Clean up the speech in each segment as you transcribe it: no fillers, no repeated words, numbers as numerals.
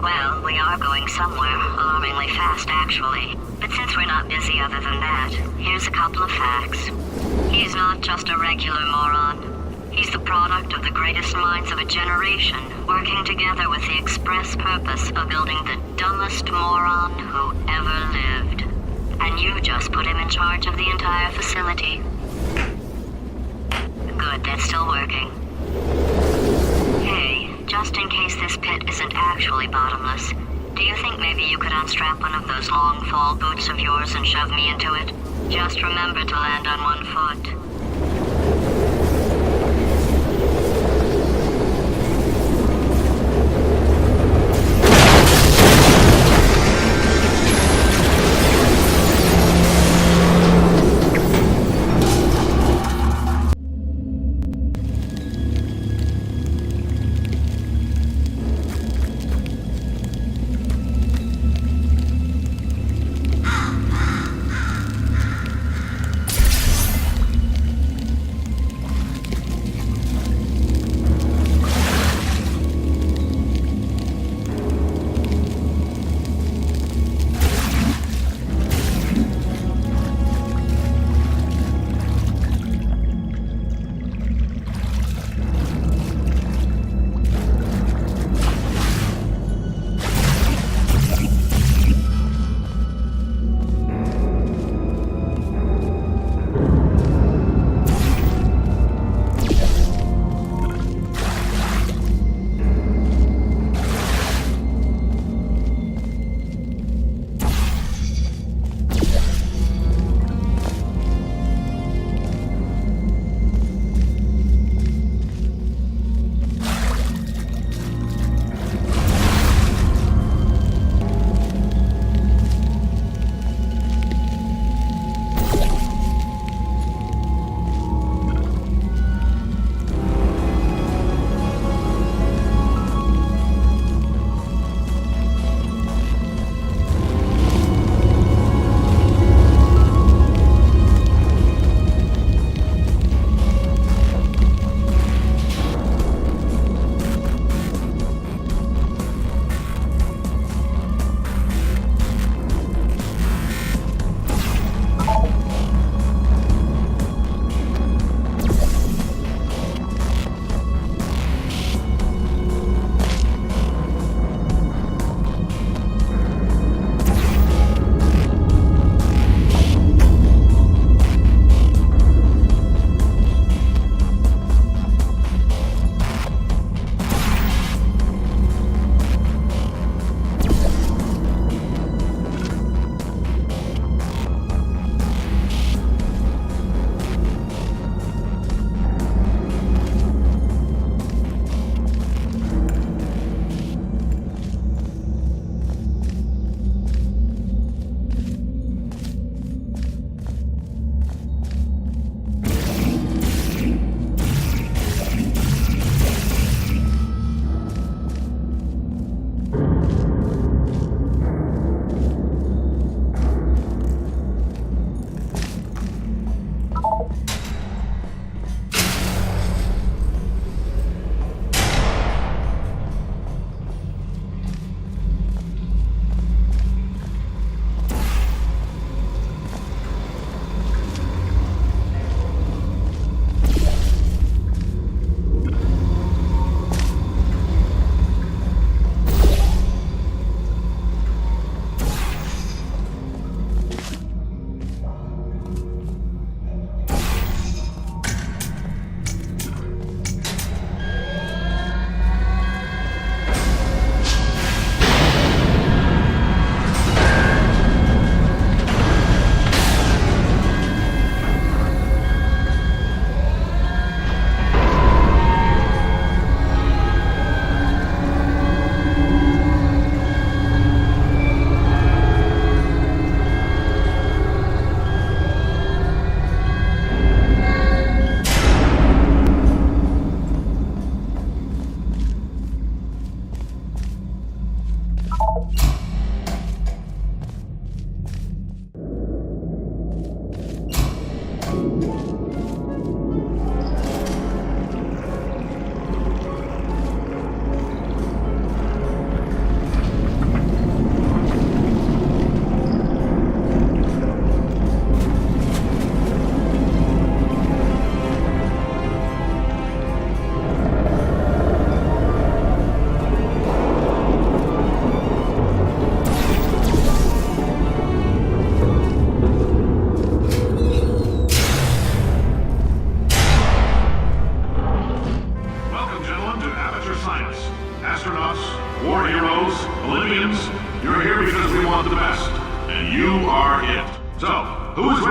Well, we are going somewhere, alarmingly fast actually. But since we're not busy other than that, here's a couple of facts. He's not just a regular moron. He's the product of the greatest minds of a generation, working together with the express purpose of building the dumbest moron who ever lived. And you just put him in charge of the entire facility. Good, that's still working. Hey, just in case this pit isn't actually bottomless, do you think maybe you could unstrap one of those long fall boots of yours and shove me into it? Just remember to land on one foot.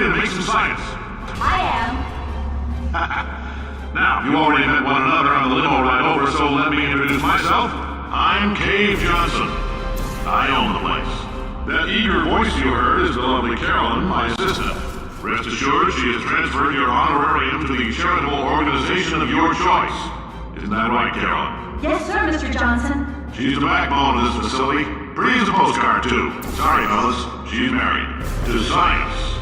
ready to make some science? I am. Now, you already met one another on the limo ride over, so let me introduce myself. I'm Cave Johnson. I own the place. That eager voice you heard is the lovely Carolyn, my assistant. Rest assured, she has transferred your honorarium to the charitable organization of your choice. Isn't that right, Carolyn? Yes, sir, Mr. Johnson. She's the backbone of this facility. Pretty as a postcard, too. Sorry, fellas. She's married. To science.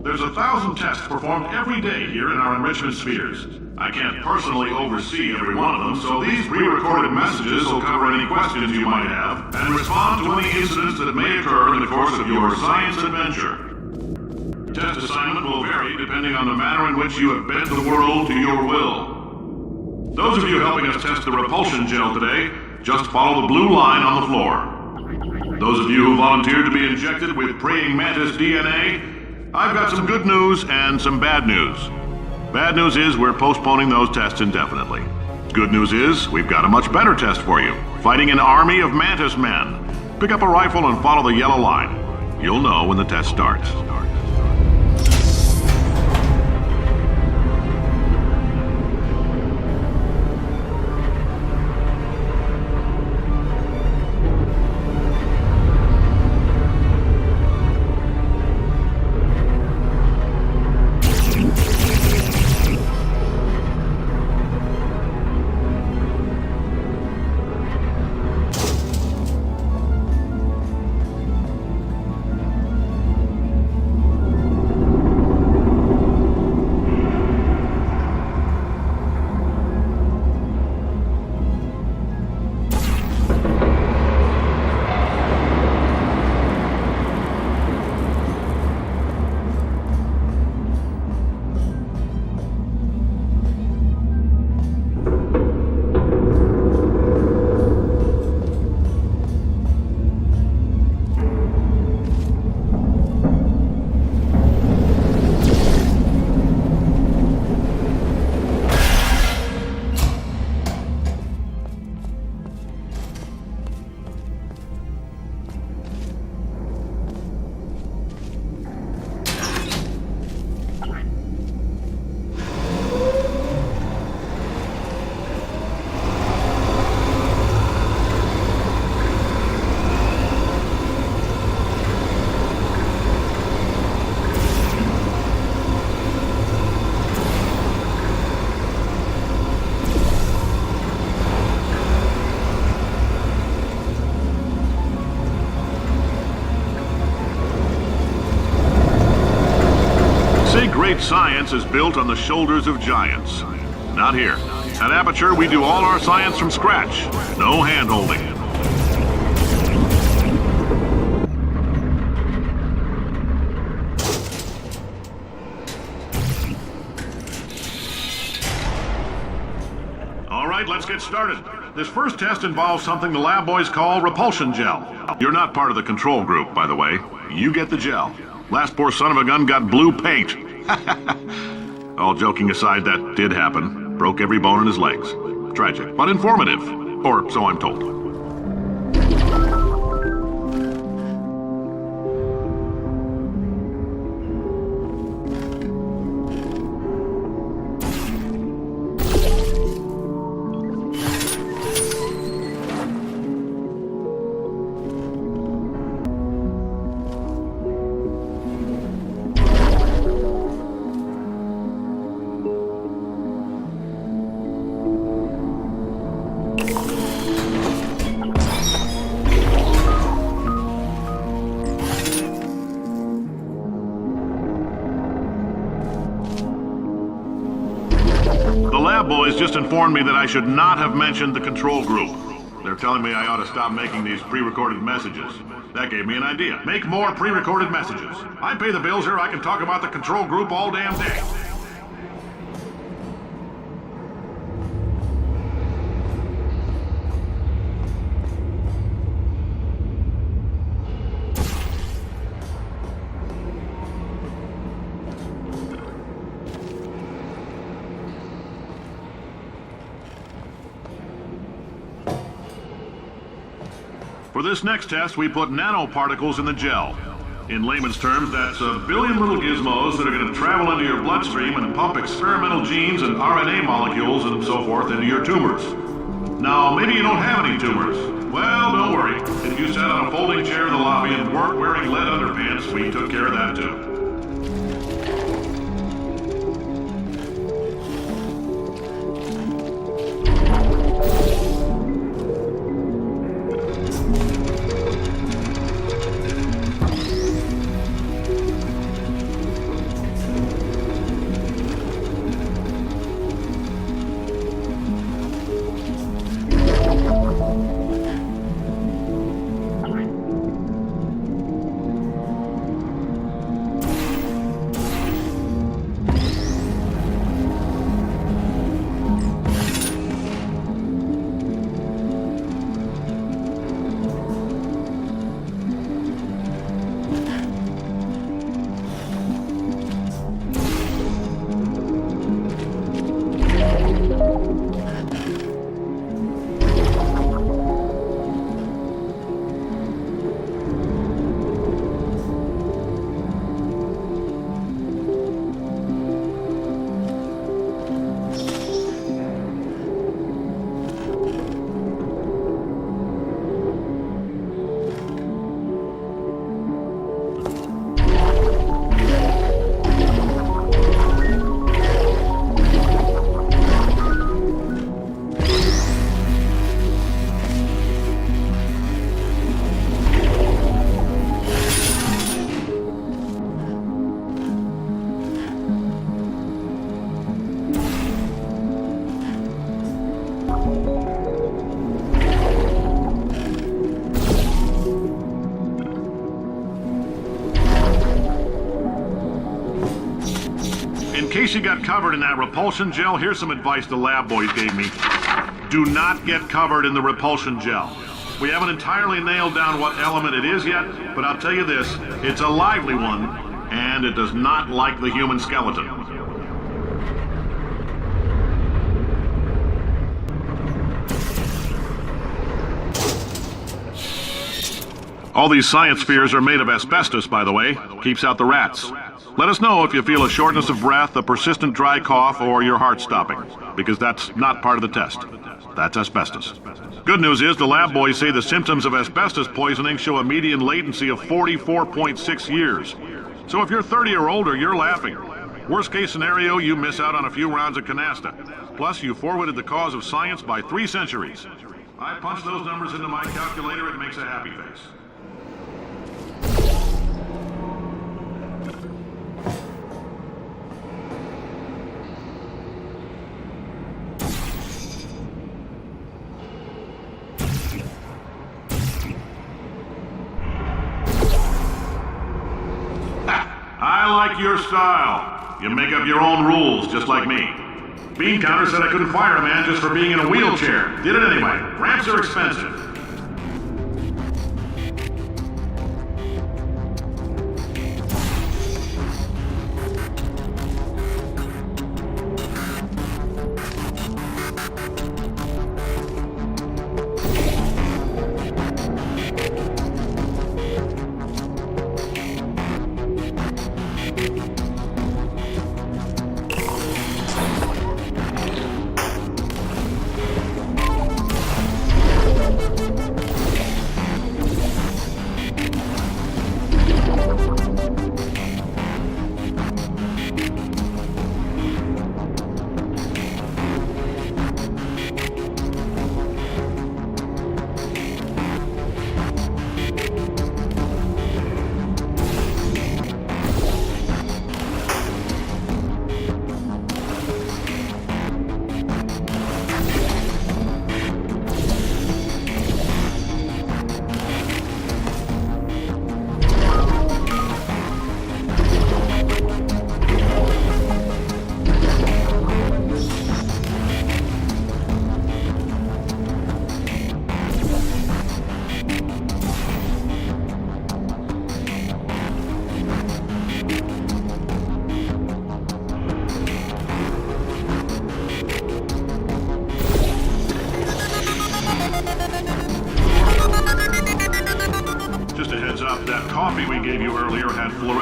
There's 1,000 tests performed every day here in our enrichment spheres. I can't personally oversee every one of them, so these pre-recorded messages will cover any questions you might have and respond to any incidents that may occur in the course of your science adventure. Test assignment will vary depending on the manner in which you have bent the world to your will. Those of you helping us test the repulsion gel today, just follow the blue line on the floor. Those of you who volunteered to be injected with praying mantis DNA, I've got some good news and some bad news. Bad news is we're postponing those tests indefinitely. Good news is we've got a much better test for you. Fighting an army of mantis men. Pick up a rifle and follow the yellow line. You'll know when the test starts. Great science is built on the shoulders of giants. Not here. At Aperture, we do all our science from scratch. No hand-holding. All right, let's get started. This first test involves something the lab boys call repulsion gel. You're not part of the control group, by the way. You get the gel. Last poor son of a gun got blue paint. All joking aside, that did happen. Broke every bone in his legs. Tragic, but informative. Or so I'm told. Boys just informed me that I should not have mentioned the control group. They're telling me I ought to stop making these pre-recorded messages. That gave me an idea. Make more pre-recorded messages. I pay the bills here, I can talk about the control group all damn day. For this next test, we put nanoparticles in the gel. In layman's terms, that's a billion little gizmos that are going to travel into your bloodstream and pump experimental genes and RNA molecules and so forth into your tumors. Now, maybe you don't have any tumors. Well, don't worry. If you sat on a folding chair in the lobby and weren't wearing lead underpants, we took care of that too. In case you got covered in that repulsion gel, here's some advice the lab boys gave me. Do not get covered in the repulsion gel. We haven't entirely nailed down what element it is yet, but I'll tell you this, it's a lively one, and it does not like the human skeleton. All these science spheres are made of asbestos, by the way. Keeps out the rats. Let us know if you feel a shortness of breath, a persistent dry cough, or your heart stopping, because that's not part of the test. That's asbestos. Good news is the lab boys say the symptoms of asbestos poisoning show a median latency of 44.6 years. So if you're 30 or older, you're laughing. Worst case scenario, you miss out on a few rounds of canasta. Plus, you forwarded the cause of science by 3 centuries. I punch those numbers into my calculator, it makes a happy face. I like your style. You make up your own rules, just like me. Bean Counter said I couldn't fire a man just for being in a wheelchair. Did it anyway. Ramps are expensive.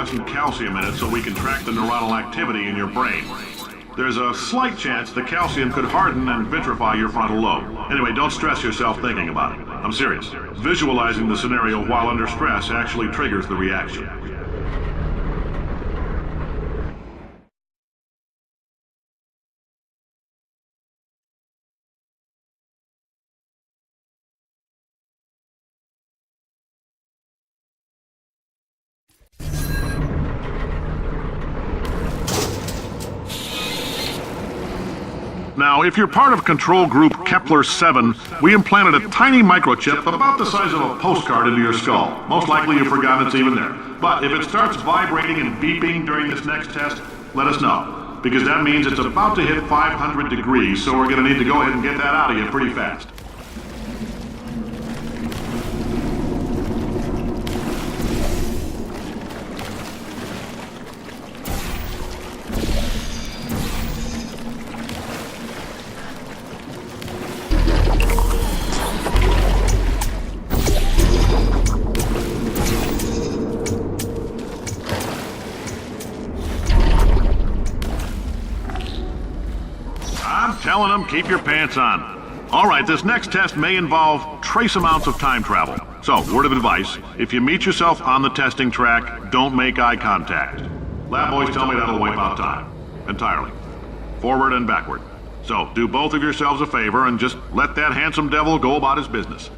fluorescent calcium in it so we can track the neuronal activity in your brain. There's a slight chance the calcium could harden and vitrify your frontal lobe. Anyway, don't stress yourself thinking about it. I'm serious. Visualizing the scenario while under stress actually triggers the reaction. Now, if you're part of control group Kepler-7, we implanted a tiny microchip about the size of a postcard into your skull. Most likely you've forgotten it's even there. But if it starts vibrating and beeping during this next test, let us know. Because that means it's about to hit 500 degrees, so we're going to need to go ahead and get that out of you pretty fast. Telling them, keep your pants on. All right, this next test may involve trace amounts of time travel. So, word of advice, if you meet yourself on the testing track, don't make eye contact. Lab boys tell me that'll wipe out time. Entirely. Forward and backward. So, do both of yourselves a favor and just let that handsome devil go about his business.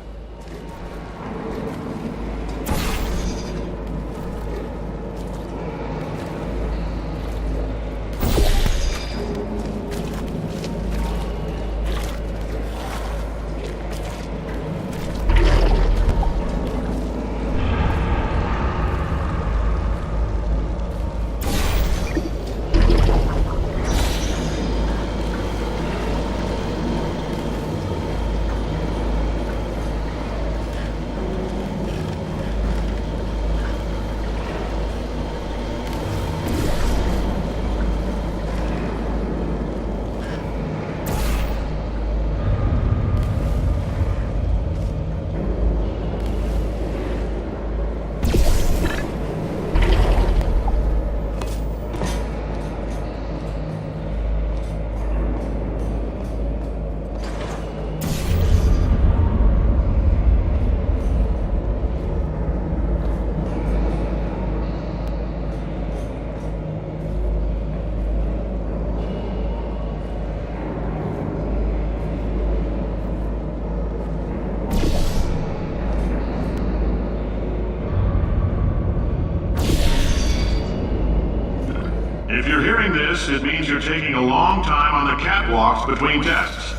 If you're hearing this, it means you're taking a long time on the catwalks between tests.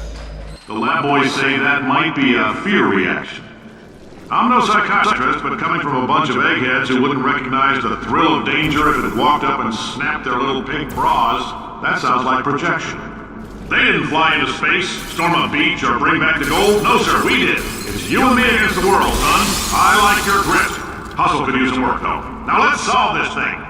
The lab boys say that might be a fear reaction. I'm no psychiatrist, but coming from a bunch of eggheads who wouldn't recognize the thrill of danger if it had walked up and snapped their little pink bras, that sounds like projection. They didn't fly into space, storm a beach, or bring back the gold. No, sir, we did. It's you and me against the world, son. I like your grit. Hustle could use some work, though. Now let's solve this thing.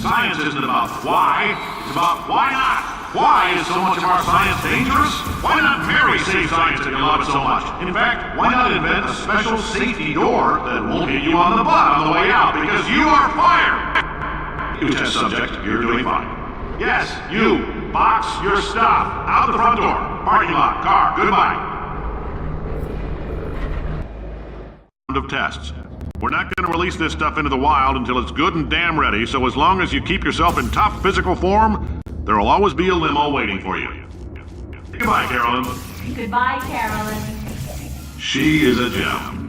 Science isn't about why, it's about why not. Why is so much of our science dangerous? Why not Mary save science if you love it so much? In fact, why not invent a special safety door that won't hit you on the butt on the way out because you are fired? You test subject, you're doing fine. Yes, you, box your stuff, out the front door, parking lot, car, goodbye. Of tests. We're not going to release this stuff into the wild until it's good and damn ready, so as long as you keep yourself in top physical form, there will always be a limo waiting for you. Goodbye, Carolyn. Goodbye, Carolyn. She is a gem.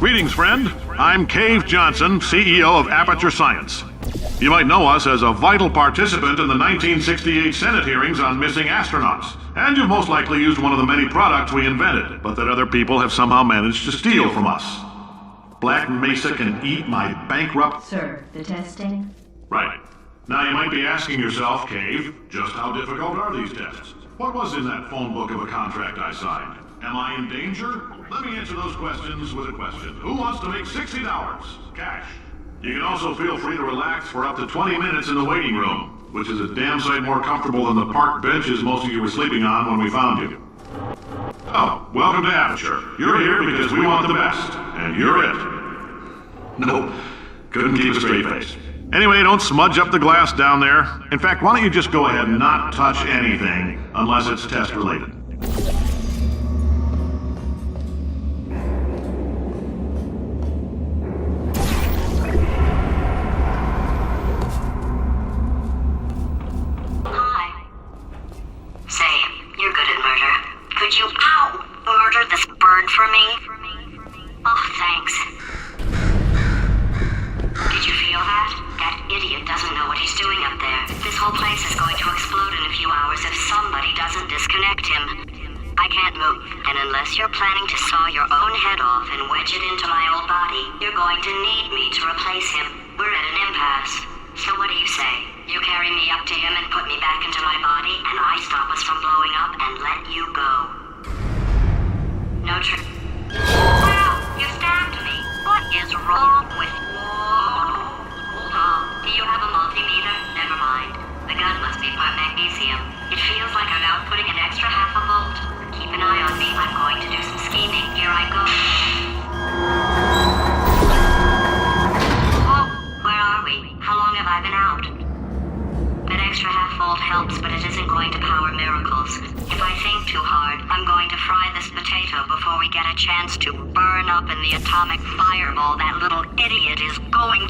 Greetings, friend. I'm Cave Johnson, CEO of Aperture Science. You might know us as a vital participant in the 1968 Senate hearings on missing astronauts. And you've most likely used one of the many products we invented, but that other people have somehow managed to steal from us. Black Mesa can eat my bankrupt... Sir, the testing? Right. Now you might be asking yourself, Cave, just how difficult are these tests? What was in that phone book of a contract I signed? Am I in danger? Let me answer those questions with a question. Who wants to make $60? Cash. You can also feel free to relax for up to 20 minutes in the waiting room, which is a damn sight more comfortable than the park benches most of you were sleeping on when we found you. Oh, welcome to Aperture. You're here because we want the best, and you're it. Nope, couldn't keep a straight face. Anyway, don't smudge up the glass down there. In fact, why don't you just go ahead and not touch anything unless it's test-related. You're planning to saw your own head off and wedge it into my old body. You're going to need me to replace him. We're at an impasse. So what do you say? You carry me up to him and put me back into my body, and I stop us from blowing up and let you go. No trick. Well, you stabbed me. What is wrong with you? Hold on. Do you have a multimeter? Never mind. The gun must be part magnesium. It feels like I'm outputting an extra half a volt. Keep an eye on me. I'm going to do some scheming. Here I go. Oh, where are we? How long have I been out? That extra half volt helps, but it isn't going to power miracles. If I think too hard, I'm going to fry this potato before we get a chance to burn up in the atomic fireball that little idiot is going...